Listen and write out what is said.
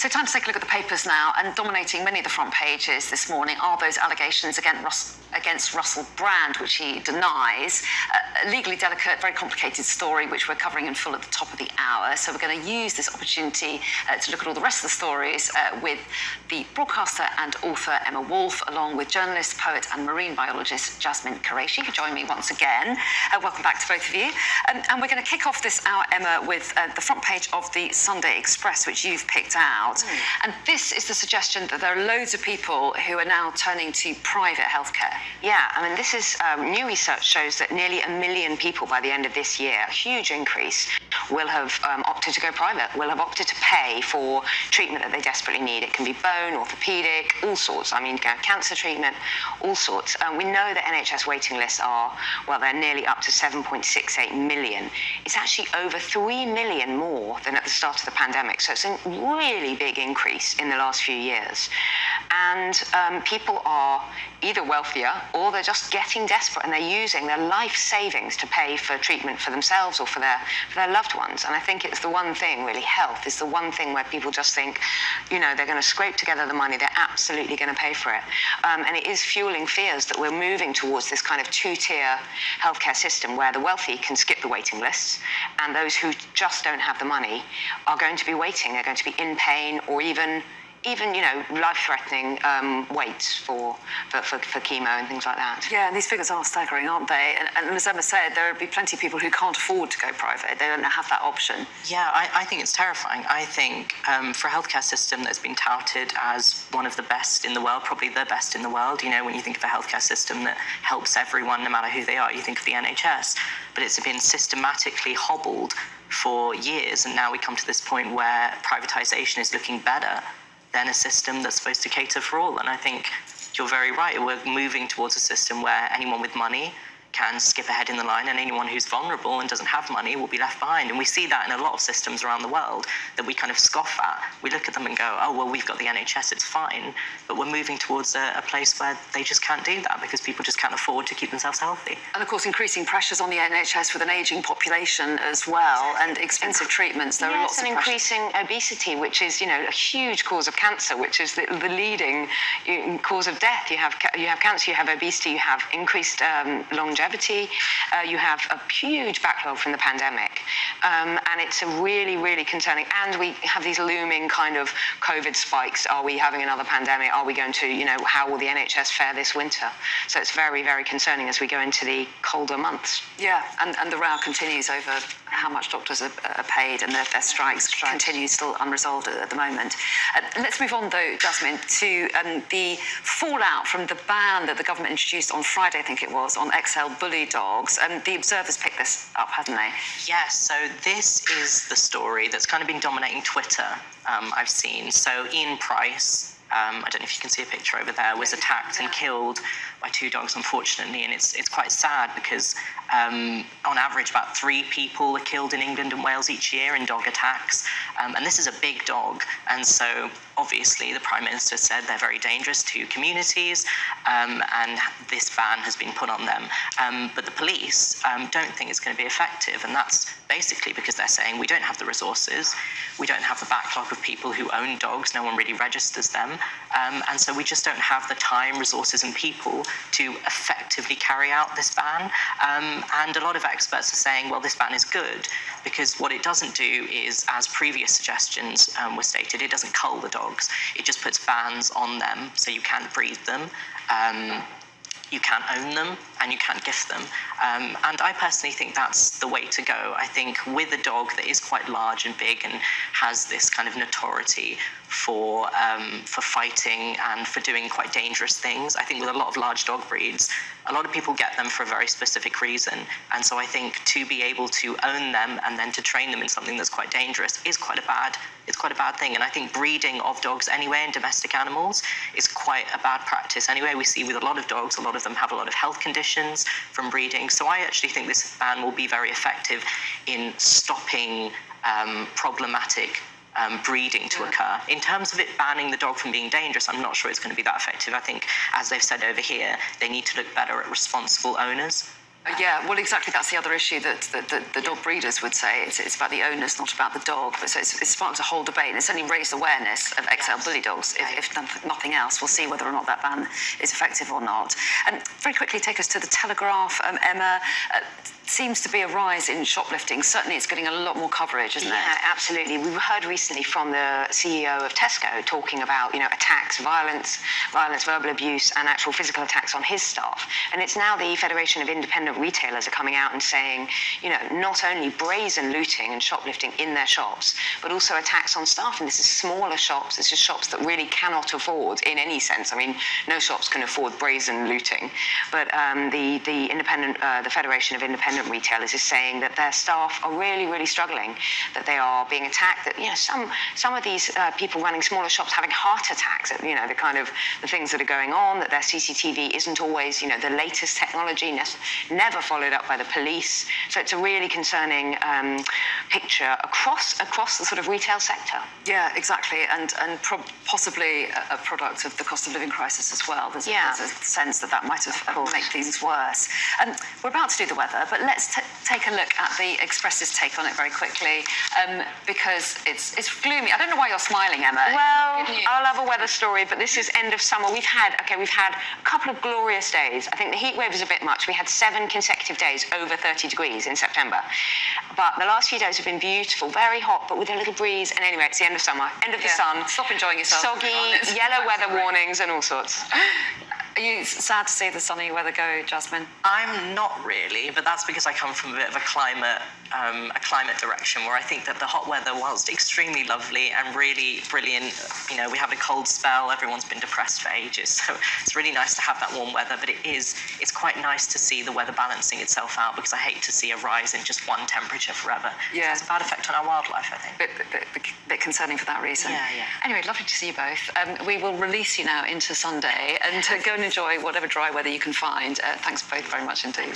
So time to take a look at the papers now, and dominating many of the front pages this morning are those allegations against Russell Brand, which he denies. A legally delicate, very complicated story, which we're covering in full at the top of the hour. So we're going to use this opportunity to look at all the rest of the stories with the broadcaster and author Emma Wolfe, along with journalist, poet and marine biologist Jasmine Qureshi, who join me once again. Welcome back to both of you. And we're going to kick off this hour, Emma, with the front page of the Sunday Express, which you've picked out. And this is the suggestion that there are loads of people who are now turning to private healthcare. Yeah, I mean, this is new research shows that nearly 1 million people by the end of this year, a huge increase, will have opted to go private, will have opted to pay for treatment that they desperately need. It can be bone, orthopedic, all sorts. I mean, cancer treatment, all sorts. We know that NHS waiting lists are, well, they're nearly up to 7.68 million. It's actually over 3 million more than at the start of the pandemic. So it's a really big increase in the last few years. And people are either wealthier or they're just getting desperate, and they're using their life savings to pay for treatment for themselves or for their loved ones. And I think it's the one thing, really, health is the one thing where people just think, you know, they're going to scrape together the money, they're absolutely going to pay for it. And it is fueling fears that we're moving towards this kind of two-tier healthcare system where the wealthy can skip the waiting lists, and those who just don't have the money are going to be waiting. They're going to be in pain or even you know, life-threatening waits for chemo and things like that. Yeah, and these figures are staggering, aren't they? And as Emma said, there will be plenty of people who can't afford to go private. They don't have that option. Yeah, I think it's terrifying. I think for a healthcare system that's been touted as one of the best in the world, probably the best in the world, you know, when you think of a healthcare system that helps everyone, no matter who they are, you think of the NHS, but it's been systematically hobbled for years, and now we come to this point where privatisation is looking better than a system that's supposed to cater for all. And I think you're very right. We're moving towards a system where anyone with money can skip ahead in the line, and anyone who's vulnerable and doesn't have money will be left behind. And we see that in a lot of systems around the world that we kind of scoff at. We look at them and go, oh, well, we've got the NHS, it's fine. But we're moving towards a place where they just can't do that because people just can't afford to keep themselves healthy. And of course, increasing pressures on the NHS with an ageing population as well, and expensive treatments. There are lots of increasing obesity, which is, you know, a huge cause of cancer, which is the leading cause of death. You have cancer, you have obesity, you have increased longevity. You have a huge backlog from the pandemic, and it's a really, really concerning. And we have these looming kind of COVID spikes. Are we having another pandemic? Are we going to, you know, how will the NHS fare this winter? So it's very, very concerning as we go into the colder months. Yeah, and the row continues over how much doctors are paid, and their strikes continue still unresolved at the moment. Let's move on, though, Jasmine, to the fallout from the ban that the government introduced on Friday, I think it was, on XL bully dogs. And the Observer's picked this up, haven't they? Yes, so this is the story that's kind of been dominating Twitter, I've seen. So Ian Price, I don't know if you can see a picture over there, was attacked and killed by 2 dogs, unfortunately, and it's quite sad because on average about 3 people are killed in England and Wales each year in dog attacks, and this is a big dog, and so obviously the Prime Minister said they're very dangerous to communities, and this ban has been put on them, but the police don't think it's going to be effective, and that's basically because they're saying we don't have the resources, we don't have the backlog of people who own dogs, no one really registers them, and so we just don't have the time, resources and people to effectively carry out this ban. And a lot of experts are saying, well, this ban is good because what it doesn't do is, as previous suggestions were stated, it doesn't cull the dogs. It just puts bans on them, so you can't breed them. You can't own them and you can't gift them. And I personally think that's the way to go. I think with a dog that is quite large and big and has this kind of notoriety for fighting and for doing quite dangerous things, I think with a lot of large dog breeds, a lot of people get them for a very specific reason. And so I think to be able to own them and then to train them in something that's quite dangerous is quite a bad thing. And I think breeding of dogs anyway and domestic animals is quite a bad practice anyway. We see with a lot of dogs, a lot of them have a lot of health conditions from breeding. So I actually think this ban will be very effective in stopping problematic breeding to occur. In terms of it banning the dog from being dangerous, I'm not sure it's going to be that effective. I think, as they've said over here, they need to look better at responsible owners Yeah, well, exactly. That's the other issue that the dog breeders would say. It's about the owners, not about the dog. But so it's sparked a whole debate, and it's only raised awareness of XL bully dogs. If nothing else, we'll see whether or not that ban is effective or not. And very quickly, take us to the Telegraph, Emma. Seems to be a rise in shoplifting. Certainly, it's getting a lot more coverage, isn't it? Yeah, absolutely. We heard recently from the CEO of Tesco talking about, attacks, violence, verbal abuse, and actual physical attacks on his staff. And it's now the Federation of Independent Retailers are coming out and saying, not only brazen looting and shoplifting in their shops, but also attacks on staff. And this is smaller shops. It's just shops that really cannot afford, in any sense. I mean, no shops can afford brazen looting. But the Federation of Independent Retailers is saying that their staff are really, really struggling, that they are being attacked, that some of these people running smaller shops having heart attacks at the things that are going on, that their CCTV isn't always the latest technology, never followed up by the police. So it's a really concerning picture across the sort of retail sector. Yeah, exactly, and possibly a product of the cost of living crisis as well. There's a sense that might have made things worse. We're about to do the weather, but let's take a look at the Express's take on it very quickly, because it's gloomy. I don't know why you're smiling, Emma. Well, I love a weather story, but this is end of summer. We've had a couple of glorious days. I think the heat wave is a bit much. We had 7 consecutive days over 30 degrees in September. But the last few days have been beautiful, very hot, but with a little breeze. And anyway, it's the end of summer, end of the sun. Stop enjoying yourself. Soggy, yellow weather warnings and all sorts. Are you sad to see the sunny weather go, Jasmine? I'm not really, but that's because I come from a bit of a climate direction where I think that the hot weather, whilst extremely lovely and really brilliant, we have a cold spell, everyone's been depressed for ages, so it's really nice to have that warm weather, but it's quite nice to see the weather balancing itself out, because I hate to see a rise in just one temperature forever. Yeah. It's a bad effect on our wildlife, I think. Bit concerning for that reason. Yeah. Anyway, lovely to see you both. We will release you now into Sunday and go and enjoy whatever dry weather you can find. Thanks both very much indeed.